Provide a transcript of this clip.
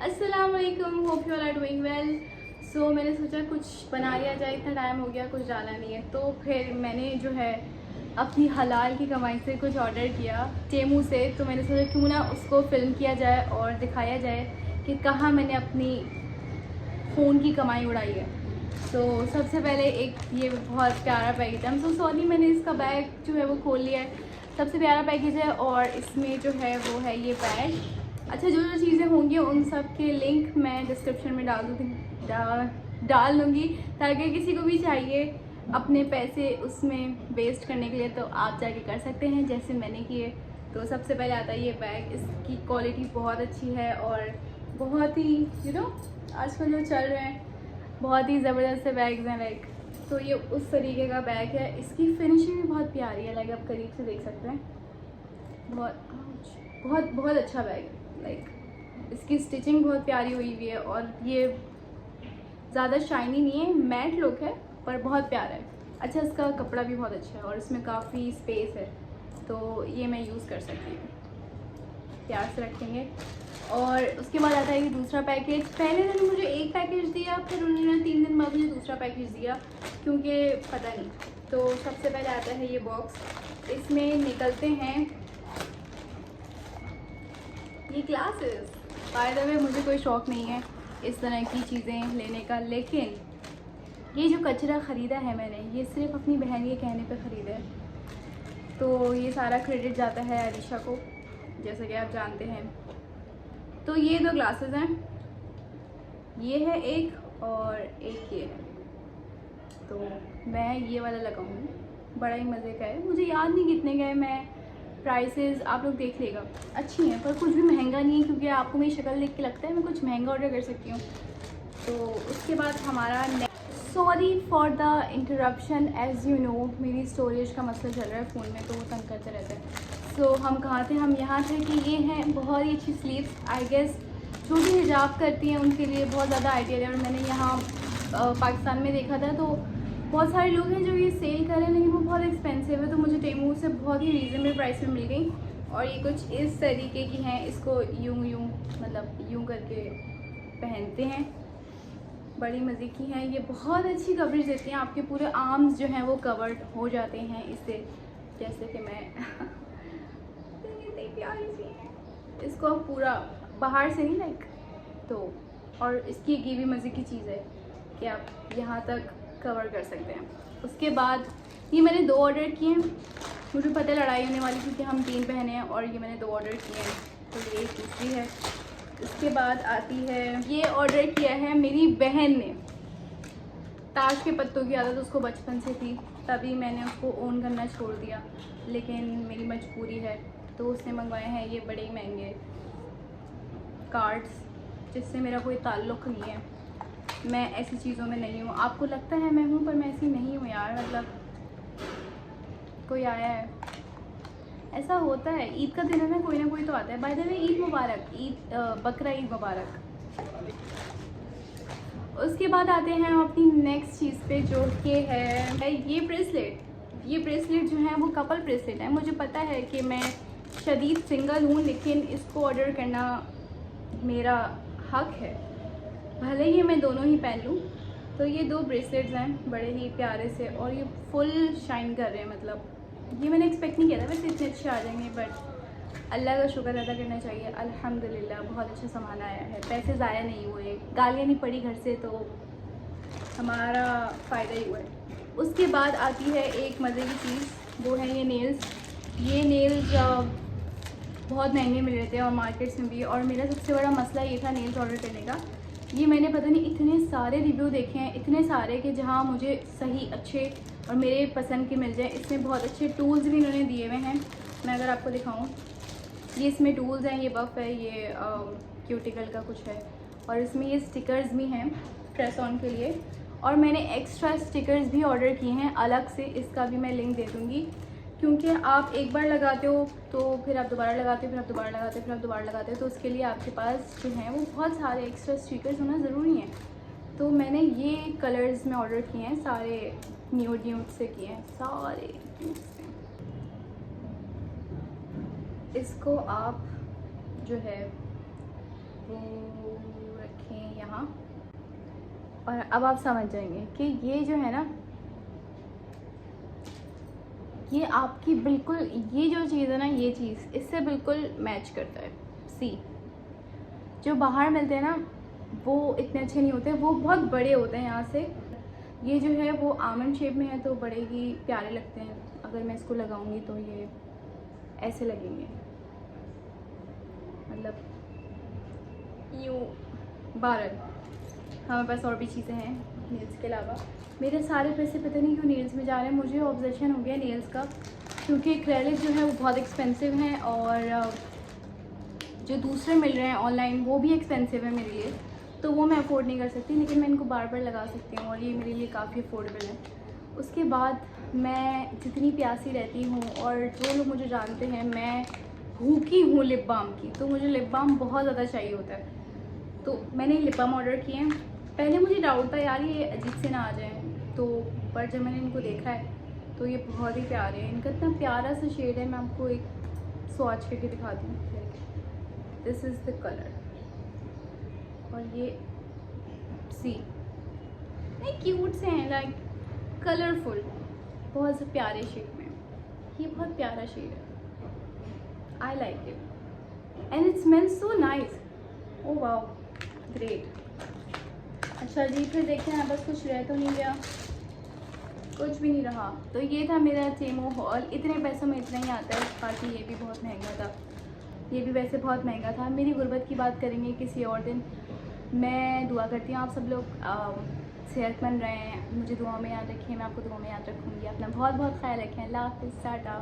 अस्सलाम वालेकुम, hope you all are doing well. So मैंने सोचा कुछ बना लिया जाए, इतना टाइम हो गया कुछ डाला नहीं है, तो फिर मैंने जो है अपनी हलाल की कमाई से कुछ ऑर्डर किया टेमू से। तो मैंने सोचा क्यों ना उसको फिल्म किया जाए और दिखाया जाए कि कहाँ मैंने अपनी फ़ोन की कमाई उड़ाई है। तो सबसे पहले एक ये बहुत प्यारा पैकेज है, आई एम सो सॉरी मैंने इसका बैग जो है वो खोल लिया है। सबसे प्यारा पैकेज है और इसमें जो है वो है ये बैग। अच्छा, जो जो चीज़ें होंगी उन सब के लिंक मैं डिस्क्रिप्शन में डाल दूँगी ताकि किसी को भी चाहिए अपने पैसे उसमें वेस्ट करने के लिए तो आप जाके कर सकते हैं जैसे मैंने किए। तो सबसे पहले आता है ये बैग, इसकी क्वालिटी बहुत अच्छी है और बहुत ही आजकल जो चल रहे हैं बहुत ही ज़बरदस्त से बैग्स हैं लाइक। तो ये उस तरीके का बैग है, इसकी फिनिशिंग भी बहुत प्यारी है, लाइक आप करीब से देख सकते हैं। बहुत बहुत बहुत अच्छा बैग है, लाइक इसकी स्टिचिंग बहुत प्यारी हुई हुई है और ये ज़्यादा शाइनी नहीं है, मैट लुक है पर बहुत प्यारा है। अच्छा, इसका कपड़ा भी बहुत अच्छा है और इसमें काफ़ी स्पेस है, तो ये मैं यूज़ कर सकती हूँ, प्यार से रखेंगे। और उसके बाद आता है ये दूसरा पैकेज। पहले उन्होंने मुझे एक पैकेज दिया, फिर उन्होंने 3 दिन बाद मुझे दूसरा पैकेज दिया क्योंकि पता नहीं। तो सबसे पहले आता है ये बॉक्स, इसमें निकलते हैं ये ग्लासेस। बाय द वे मुझे कोई शौक़ नहीं है इस तरह की चीज़ें लेने का, लेकिन ये जो कचरा ख़रीदा है मैंने ये सिर्फ अपनी बहन के कहने पे ख़रीदा है, तो ये सारा क्रेडिट जाता है अलीशा को, जैसे कि आप जानते हैं। तो ये 2 ग्लासेस हैं, ये है एक और एक ये है। तो मैं ये वाला लगाऊंगी, बड़ा ही मज़े का है, मुझे याद नहीं कितने का है, मैं प्राइसेस आप लोग देख लेगा, अच्छी हैं पर कुछ भी महंगा नहीं है क्योंकि आपको मेरी शक्ल देख के लगता है मैं कुछ महंगा ऑर्डर कर सकती हूँ। तो उसके बाद हमारा sorry for the interruption, as you know मेरी स्टोरेज का मसला चल रहा है फ़ोन में तो वो तंग करते रहते हैं। सो हम कहाँ थे, हम यहाँ थे कि ये हैं बहुत ही अच्छी स्लीव्स, आई गेस जो भी हिजाब करती हैं उनके लिए बहुत ज़्यादा आइडियल है। और मैंने यहाँ पाकिस्तान में देखा था तो बहुत सारे लोग हैं जो ये सेल कर रहे हैं, लेकिन वो बहुत एक्सपेंसिव है, तो मुझे टेमू से बहुत ही रीज़नेबल प्राइस में मिल गई। और ये कुछ इस तरीके की हैं, इसको यूँ मतलब यूँ करके पहनते हैं, बड़ी मज़े की हैं। ये बहुत अच्छी कवरेज देती हैं, आपके पूरे आर्म्स जो हैं वो कवर्ड हो जाते हैं इससे, जैसे कि मैं इतनी प्यारी सी है, इसको आप पूरा बाहर से नहीं लाइक तो। और इसकी ये भी मज़े की चीज़ है कि आप यहाँ तक कवर कर सकते हैं। उसके बाद ये मैंने 2 ऑर्डर किए हैं, मुझे पता है लड़ाई होने वाली क्योंकि हम 3 बहनें हैं और ये मैंने 2 ऑर्डर किए हैं, तो ये दूसरी है। उसके बाद आती है ये ऑर्डर किया है मेरी बहन ने, ताश के पत्तों की आदत उसको बचपन से थी, तभी मैंने उसको ओन करना छोड़ दिया, लेकिन मेरी मजबूरी है तो उसने मंगवाए हैं ये बड़े ही महंगे कार्ड्स, जिससे मेरा कोई ताल्लुक़ नहीं है। मैं ऐसी चीज़ों में नहीं हूँ, आपको लगता है मैं हूँ पर मैं ऐसी नहीं हूँ यार, मतलब कोई आया है, ऐसा होता है। ईद का दिन है ना, कोई ना कोई तो आता है। बाय द वे ईद मुबारक, ईद बकरा ईद मुबारक। उसके बाद आते हैं हम अपनी नेक्स्ट चीज़ पे जो कि है ये ब्रेसलेट। ये ब्रेसलेट जो है वो कपल ब्रेसलेट है। मुझे पता है कि मैं शदीद सिंगल हूँ, लेकिन इसको ऑर्डर करना मेरा हक है, भले ही मैं दोनों ही पहन लूँ। तो ये 2 ब्रेसलेट्स हैं बड़े ही प्यारे से और ये फुल शाइन कर रहे हैं, मतलब ये मैंने एक्सपेक्ट नहीं किया था वैसे इतने अच्छे आ जाएंगे, बट अल्लाह का शुक्र अदा करना चाहिए, अल्हम्दुलिल्लाह बहुत अच्छा सामान आया है, पैसे ज़ाया नहीं हुए, गालियाँ नहीं पड़ी घर से, तो हमारा फ़ायदा ही हुआ है। उसके बाद आती है एक मज़े की चीज़, वो है ये नेल्स। ये नेल्स बहुत महंगे मिल रहे थे और मार्केट्स में भी, और मेरा सबसे बड़ा मसला ये था नेल्स ऑर्डर करने का। ये मैंने पता नहीं इतने सारे रिव्यू देखे हैं, इतने सारे कि जहाँ मुझे सही अच्छे और मेरे पसंद के मिल जाए। इसमें बहुत अच्छे टूल्स भी इन्होंने दिए हुए हैं, मैं अगर आपको दिखाऊं, ये इसमें टूल्स हैं, ये बफ़ है, ये क्यूटिकल का कुछ है, और इसमें ये स्टिकर्स भी हैं प्रेस ऑन के लिए। और मैंने एक्स्ट्रा स्टिकर्स भी ऑर्डर किए हैं अलग से, इसका भी मैं लिंक दे दूँगी, क्योंकि आप एक बार लगाते हो तो फिर आप दोबारा लगाते हो, फिर आप दोबारा लगाते हो, फिर आप दोबारा लगाते हो, तो उसके लिए आपके पास जो है वो बहुत सारे एक्स्ट्रा स्टिकर्स होना ज़रूरी हैं। तो मैंने ये कलर्स में ऑर्डर किए हैं, सारे न्यूड से किए हैं, सारे न्यूड से। इसको आप जो है वो रखें यहाँ। और अब आप समझ जाएंगे कि ये जो है ना, ये आपकी बिल्कुल, ये जो चीज़ है ना, ये चीज़ इससे बिल्कुल मैच करता है। सी, जो बाहर मिलते हैं ना वो इतने अच्छे नहीं होते, वो बहुत बड़े होते हैं यहाँ से। ये जो है वो आमंड शेप में है तो बड़े ही प्यारे लगते हैं। अगर मैं इसको लगाऊंगी तो ये ऐसे लगेंगे, मतलब यूँ बारल। हमारे पास और भी चीज़ें हैं नेल्स के अलावा। मेरे सारे पैसे पता नहीं क्यों नेल्स में जा रहे हैं। मुझे ऑब्सेशन हो गया नेल्स का, क्योंकि एक्रेलिक जो है वो बहुत एक्सपेंसिव हैं और जो दूसरे मिल रहे हैं ऑनलाइन वो भी एक्सपेंसिव है मेरे लिए, तो वो मैं अफोर्ड नहीं कर सकती। लेकिन मैं इनको बार बार लगा सकती हूँ और ये मेरे लिए काफ़ी अफोर्डेबल है। उसके बाद मैं जितनी प्यासी रहती हूँ, और जो लोग मुझे जानते हैं, मैं भूखी हूँ लिप बाम की, तो मुझे लिप बाम बहुत ज़्यादा चाहिए होता है। तो मैंने लिप बाम ऑर्डर किए हैं। पहले मुझे डाउट था यार ये अजीब से ना आ जाए, तो पर जब मैंने इनको देखा है तो ये बहुत ही प्यारे हैं। इनका इतना प्यारा सा शेड है, मैं आपको एक स्वॉच करके दिखाती हूँ। दिस इज़ द कलर, और ये सी नहीं क्यूट से हैं, लाइक कलरफुल, बहुत से प्यारे शेड में। ये बहुत प्यारा शेड है, I like it and it smells so nice. Oh wow, great. अच्छा जी, फिर देखते हैं बस कुछ रह तो नहीं गया, कुछ भी नहीं रहा। तो ये था मेरा टेमो हॉल। इतने पैसों में इतना ही आता है, बाकी ये भी बहुत महंगा था, ये भी वैसे बहुत महंगा था। मेरी गुर्बत की बात करेंगे किसी और दिन। मैं दुआ करती हूँ आप सब लोग सेहतमंद रहें, मुझे दुआ में याद रखें, मैं आपको दुआ में याद रखूँगी। अपना बहुत बहुत ख्याल रखें। अल्लाह हाफ़िज़, टाटा।